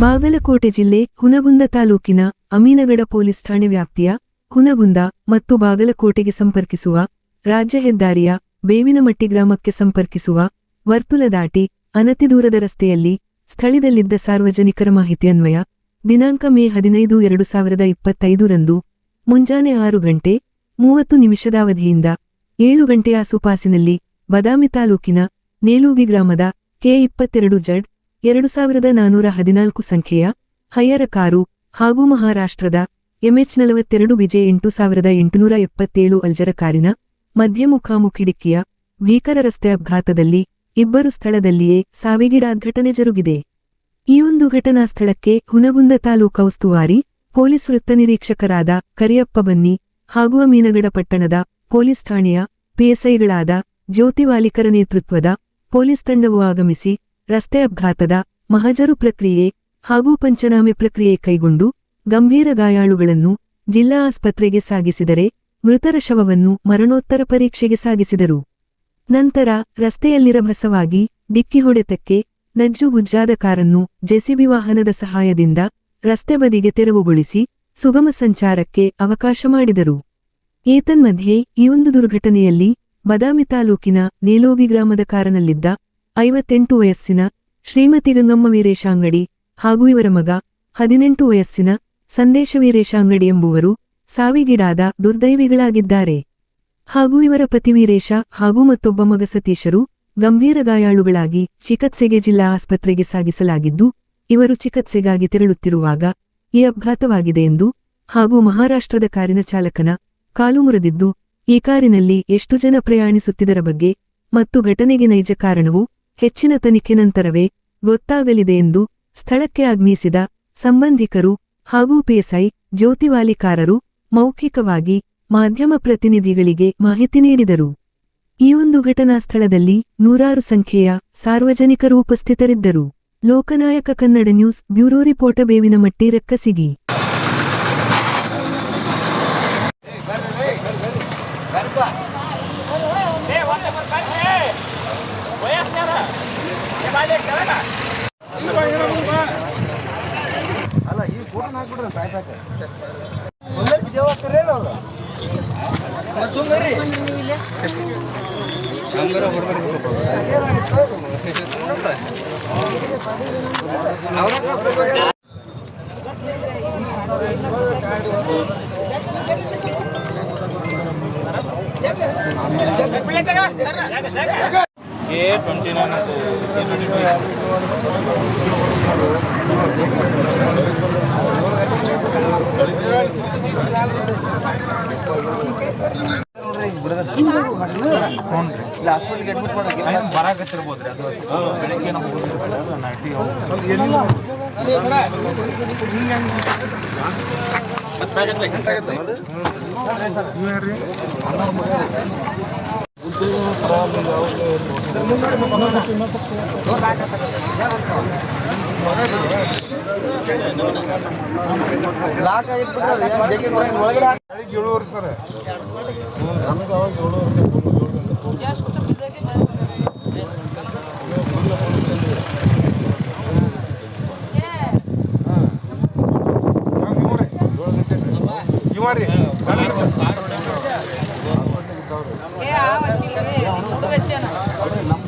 ಬಾಗಲಕೋಟೆ ಜಿಲ್ಲೆ ಹುನಗುಂದ ತಾಲೂಕಿನ ಅಮೀನಗಡ ಪೊಲೀಸ್ ಠಾಣೆ ವ್ಯಾಪ್ತಿಯ ಹುನಗುಂದ ಮತ್ತು ಬಾಗಲಕೋಟೆಗೆ ಸಂಪರ್ಕಿಸುವ ರಾಜ್ಯ ಹೆದ್ದಾರಿಯ ಬೇವಿನಮಟ್ಟಿ ಗ್ರಾಮಕ್ಕೆ ಸಂಪರ್ಕಿಸುವ ವರ್ತುಲ ದಾಟಿ ಅನತಿ ದೂರದ ರಸ್ತೆಯಲ್ಲಿ ಸ್ಥಳದಲ್ಲಿದ್ದ ಸಾರ್ವಜನಿಕರ ಮಾಹಿತಿ ಅನ್ವಯ ದಿನಾಂಕ ಮೇ 15, 2025ರಂದು ಮುಂಜಾನೆ 6:30 ಅವಧಿಯಿಂದ 7 ಗಂಟೆಯ ಆಸುಪಾಸಿನಲ್ಲಿ ಬದಾಮಿ ತಾಲೂಕಿನ ನೇಲೂಗಿ ಗ್ರಾಮದ K22Z 2414 ಸಂಖ್ಯೆಯ ಹೈಯರ ಕಾರು ಹಾಗೂ ಮಹಾರಾಷ್ಟ್ರದ MH42 BJ 8877 ಅಲ್ಜರ ಕಾರಿನ ಮಧ್ಯ ಮುಖಾಮುಖಿ ಡಿಕ್ಕಿಯ ಭೀಕರ ರಸ್ತೆ ಅಪಘಾತದಲ್ಲಿ ಇಬ್ಬರು ಸ್ಥಳದಲ್ಲಿಯೇ ಸಾವಿಗೀಡಾದ ಘಟನೆ ಜರುಗಿದೆ. ಈ ಒಂದು ಘಟನಾ ಸ್ಥಳಕ್ಕೆ ಹುನಗುಂದ ತಾಲೂಕಾ ಉಸ್ತುವಾರಿ ಪೊಲೀಸ್ ವೃತ್ತ ನಿರೀಕ್ಷಕರಾದ ಕರಿಯಪ್ಪ ಬನ್ನಿ ಹಾಗೂ ಅಮೀನಗಡ ಪಟ್ಟಣದ ಪೊಲೀಸ್ ಠಾಣೆಯ ಪಿಎಸ್ಐಗಳಾದ ಜ್ಯೋತಿ ವಾಲಿಕರ ನೇತೃತ್ವದ ಪೊಲೀಸ್ ತಂಡವು ಆಗಮಿಸಿ ರಸ್ತೆ ಅಪಘಾತದ ಮಹಜರು ಪ್ರಕ್ರಿಯೆ ಹಾಗೂ ಪಂಚನಾಮೆ ಪ್ರಕ್ರಿಯೆ ಕೈಗೊಂಡು ಗಂಭೀರ ಗಾಯಾಳುಗಳನ್ನು ಜಿಲ್ಲಾ ಆಸ್ಪತ್ರೆಗೆ ಸಾಗಿಸಿದರೆ ಮೃತರ ಶವವನ್ನು ಮರಣೋತ್ತರ ಪರೀಕ್ಷೆಗೆ ಸಾಗಿಸಿದರು. ನಂತರ ರಸ್ತೆಯಲ್ಲಿರಭಸವಾಗಿ ಡಿಕ್ಕಿ ಹೊಡೆತಕ್ಕೆ ನಜ್ಜುಗುಜ್ಜಾದ ಕಾರನ್ನು ಜೆಸಿಬಿ ವಾಹನದ ಸಹಾಯದಿಂದ ರಸ್ತೆ ಬದಿಗೆ ತೆರವುಗೊಳಿಸಿ ಸುಗಮ ಸಂಚಾರಕ್ಕೆ ಅವಕಾಶ ಮಾಡಿದರು. ಏತನ್ಮಧ್ಯೆ ಈ ಒಂದು ದುರ್ಘಟನೆಯಲ್ಲಿ ಬದಾಮಿ ತಾಲೂಕಿನ ನೇಲೋಗಿ ಗ್ರಾಮದ ಕಾರಿನಲ್ಲಿದ್ದ 58 ವಯಸ್ಸಿನ ಶ್ರೀಮತಿ ಗಂಗಮ್ಮ ವೀರೇಶಾಂಗಡಿ ಹಾಗೂ ಇವರ ಮಗ 18 ವಯಸ್ಸಿನ ಸಂದೇಶ ವೀರೇಶಾಂಗಡಿ ಎಂಬುವರು ಸಾವಿಗೀಡಾದ ದುರ್ದೈವಿಗಳಾಗಿದ್ದಾರೆ. ಹಾಗೂ ಇವರ ಪತಿ ವೀರೇಶ ಹಾಗೂ ಮತ್ತೊಬ್ಬ ಮಗ ಸತೀಶರು ಗಂಭೀರ ಗಾಯಾಳುಗಳಾಗಿ ಚಿಕಿತ್ಸೆಗೆ ಜಿಲ್ಲಾ ಆಸ್ಪತ್ರೆಗೆ ಸಾಗಿಸಲಾಗಿದ್ದು, ಇವರು ಚಿಕಿತ್ಸೆಗಾಗಿ ತೆರಳುತ್ತಿರುವಾಗ ಈ ಅಪಘಾತವಾಗಿದೆ ಎಂದು ಹಾಗೂ ಮಹಾರಾಷ್ಟ್ರದ ಕಾರಿನ ಚಾಲಕನ ಕಾಲು ಮುರಿದಿದ್ದು, ಈ ಕಾರಿನಲ್ಲಿ ಎಷ್ಟು ಜನ ಪ್ರಯಾಣಿಸುತ್ತಿದ್ದರ ಬಗ್ಗೆ ಮತ್ತು ಘಟನೆಗೆ ನೈಜ ಕಾರಣವು ಹೆಚ್ಚಿನ ತನಿಖೆ ನಂತರವೇ ಗೊತ್ತಾಗಲಿದೆ ಎಂದು ಸ್ಥಳಕ್ಕೆ ಆಗಮಿಸಿದ ಸಂಬಂಧಿಕರು ಹಾಗೂ ಪಿಎಸ್ಐ ಜ್ಯೋತಿ ವಾಲಿಕಾರರು ಮೌಖಿಕವಾಗಿ ಮಾಧ್ಯಮ ಪ್ರತಿನಿಧಿಗಳಿಗೆ ಮಾಹಿತಿ ನೀಡಿದರು. ಈ ಒಂದು ಘಟನಾ ಸ್ಥಳದಲ್ಲಿ ನೂರಾರು ಸಂಖ್ಯೆಯ ಸಾರ್ವಜನಿಕರು ಉಪಸ್ಥಿತರಿದ್ದರು. ಲೋಕನಾಯಕ ಕನ್ನಡ ನ್ಯೂಸ್ ಬ್ಯೂರೋ ರಿಪೋರ್ಟರ್ ಬೇವಿನಮಟ್ಟಿ ರಕ್ಕಸಿಗಿ. ಹಾಸ್ಪಿಟಲ್ಗೆ ಅಡ್ಮಿಟ್ ಮಾಡೋಕೆ ಬರಾಕತ್ತಿರ್ಬೋದ್ರಿ. ಅದು ಬೆಳಗ್ಗೆ ಲಾಕ್ ಆಗಿಬಿಟ್ರೆ ಒಳಗಡೆ 7 ಸರ್ ನಮ್ಗೆ ಅವಾಗ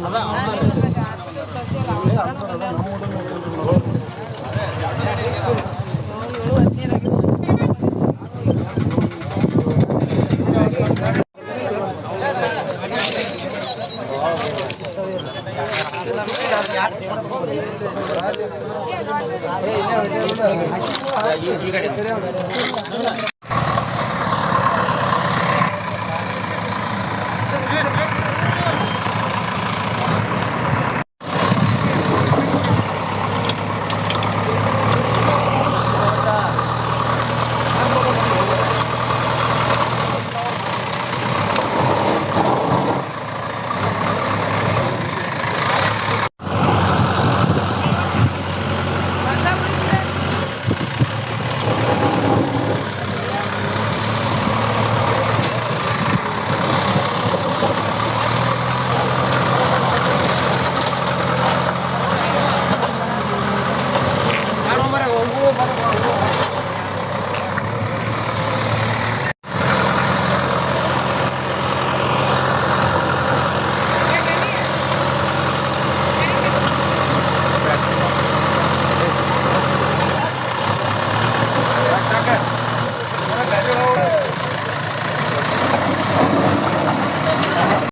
7